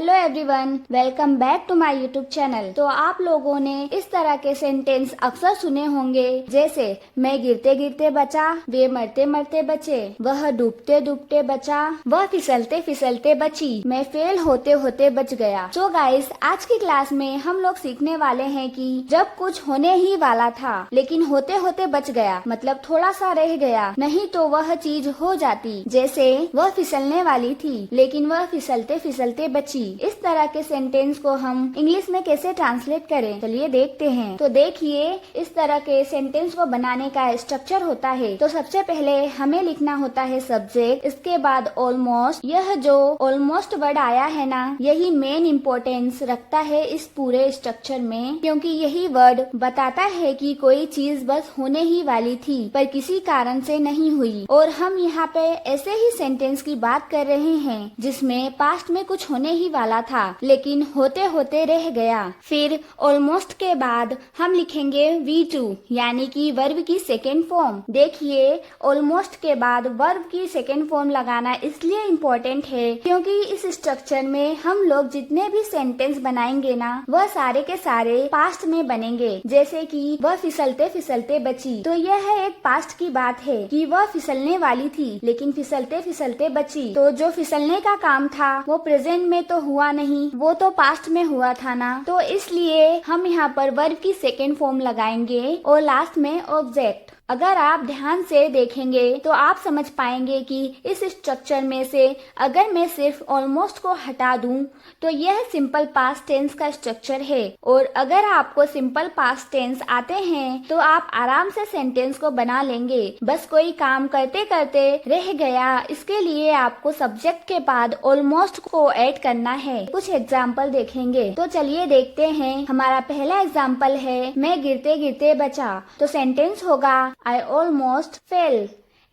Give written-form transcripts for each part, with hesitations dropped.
Hello everyone, welcome back to my YouTube channel. तो आप लोगों ने इस तरह के सेंटेंस अक्सर सुने होंगे, जैसे मैं गिरते गिरते बचा, वे मरते मरते बचे, वह डूबते डूबते बचा, वह फिसलते फिसलते बची, मैं फेल होते होते बच गया। तो गाइस, आज की क्लास में हम लोग सीखने वाले हैं कि जब कुछ होने ही वाला था लेकिन होते होते बच गया, मतलब थोड़ा सा रह गया, नहीं तो वह चीज हो जाती। जैसे वह फिसलने वाली थी लेकिन वह फिसलते फिसलते बची। इस तरह के सेंटेंस को हम इंग्लिश में कैसे ट्रांसलेट करें, चलिए देखते हैं। तो देखिए, इस तरह के सेंटेंस को बनाने का स्ट्रक्चर होता है। तो सबसे पहले हमें लिखना होता है सब्जेक्ट, इसके बाद ऑलमोस्ट। यह जो ऑलमोस्ट वर्ड आया है ना, यही मेन इम्पोर्टेंस रखता है इस पूरे स्ट्रक्चर में, क्योंकि यही वर्ड बताता है कि कोई चीज बस होने ही वाली थी पर किसी कारण से नहीं हुई। और हम यहाँ पे ऐसे ही सेंटेंस की बात कर रहे हैं जिसमें पास्ट में कुछ होने ही वाला था लेकिन होते होते रह गया। फिर ऑलमोस्ट के बाद हम लिखेंगे V2, यानी कि वर्ब की सेकेंड फॉर्म। देखिए, ऑलमोस्ट के बाद वर्ब की सेकेंड फॉर्म लगाना इसलिए इम्पोर्टेंट है क्योंकि इस स्ट्रक्चर में हम लोग जितने भी सेंटेंस बनाएंगे ना, वह सारे के सारे पास्ट में बनेंगे। जैसे कि वह फिसलते फिसलते बची, तो यह एक पास्ट की बात है कि वह फिसलने वाली थी लेकिन फिसलते फिसलते बची। तो जो फिसलने का काम था वो प्रेजेंट में तो हुआ नहीं, वो तो पास्ट में हुआ था ना। तो इसलिए हम यहाँ पर वर्ब की सेकेंड फॉर्म लगाएंगे और लास्ट में ऑब्जेक्ट। अगर आप ध्यान से देखेंगे तो आप समझ पाएंगे कि इस स्ट्रक्चर में से अगर मैं सिर्फ ऑलमोस्ट को हटा दूं तो यह सिंपल पास्ट टेंस का स्ट्रक्चर है। और अगर आपको सिंपल पास्ट टेंस आते हैं तो आप आराम से सेंटेंस को बना लेंगे। बस कोई काम करते करते रह गया, इसके लिए आपको सब्जेक्ट के बाद ऑलमोस्ट को ऐड करना है। कुछ एग्जाम्पल देखेंगे, तो चलिए देखते हैं। हमारा पहला एग्जाम्पल है, मैं गिरते गिरते बचा। तो सेंटेंस होगा I almost fell।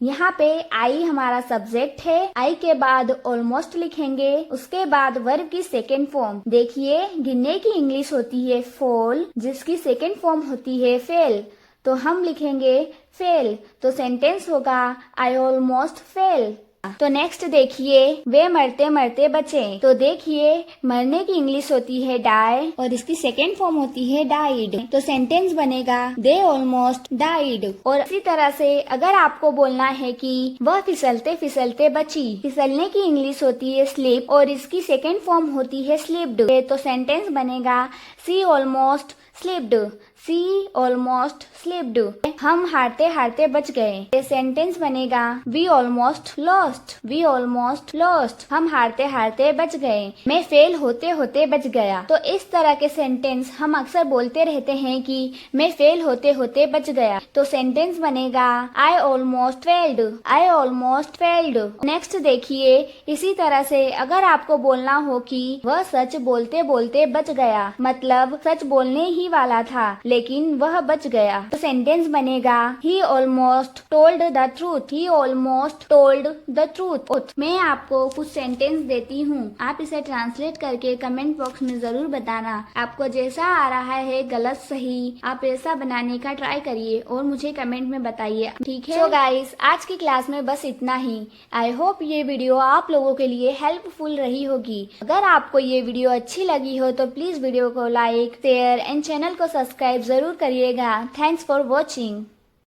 यहाँ पे आई हमारा सब्जेक्ट है, आई के बाद ऑलमोस्ट लिखेंगे, उसके बाद वर्ब की सेकेंड फॉर्म। देखिए, गिरने की इंग्लिश होती है फॉल, जिसकी सेकेंड फॉर्म होती है फेल। तो हम लिखेंगे फेल। तो सेंटेंस होगा I almost fell। तो नेक्स्ट देखिए, वे मरते मरते बचे। तो देखिए, मरने की इंग्लिश होती है डाई और इसकी सेकेंड फॉर्म होती है डाइड। तो सेंटेंस बनेगा दे ऑलमोस्ट डाइड। और इसी तरह से अगर आपको बोलना है कि वह फिसलते फिसलते बची, फिसलने की इंग्लिश होती है स्लिप और इसकी सेकेंड फॉर्म होती है स्लिप्ड। तो सेंटेंस बनेगा she almost slipped, she almost slipped. हम हारते हारते बच गए। सेंटेंस बनेगा we almost lost, we almost lost. हम हारते हारते बच गए, मैं फेल होते होते बच गया। तो इस तरह के सेंटेंस हम अक्सर बोलते रहते हैं कि मैं फेल होते होते बच गया। तो सेंटेंस बनेगा I almost failed, I almost failed. Next देखिए, इसी तरह से अगर आपको बोलना हो कि वह सच बोलते बोलते बच गया, मतलब सच बोलने ही वाला था लेकिन वह बच गया। तो सेंटेंस बनेगा ही almost told the truth, he almost told the truth. मैं आपको कुछ सेंटेंस देती हूँ, आप इसे ट्रांसलेट करके कमेंट बॉक्स में जरूर बताना। आपको जैसा आ रहा है, गलत सही, आप ऐसा बनाने का ट्राई करिए और मुझे कमेंट में बताइए, ठीक है। तो गाइस, आज की क्लास में बस इतना ही। आई होप ये वीडियो आप लोगों के लिए हेल्पफुल रही होगी। अगर आपको ये वीडियो अच्छी लगी हो तो प्लीज वीडियो को लाइक, शेयर एंड चैनल को सब्सक्राइब जरूर करिएगा। Thanks for watching.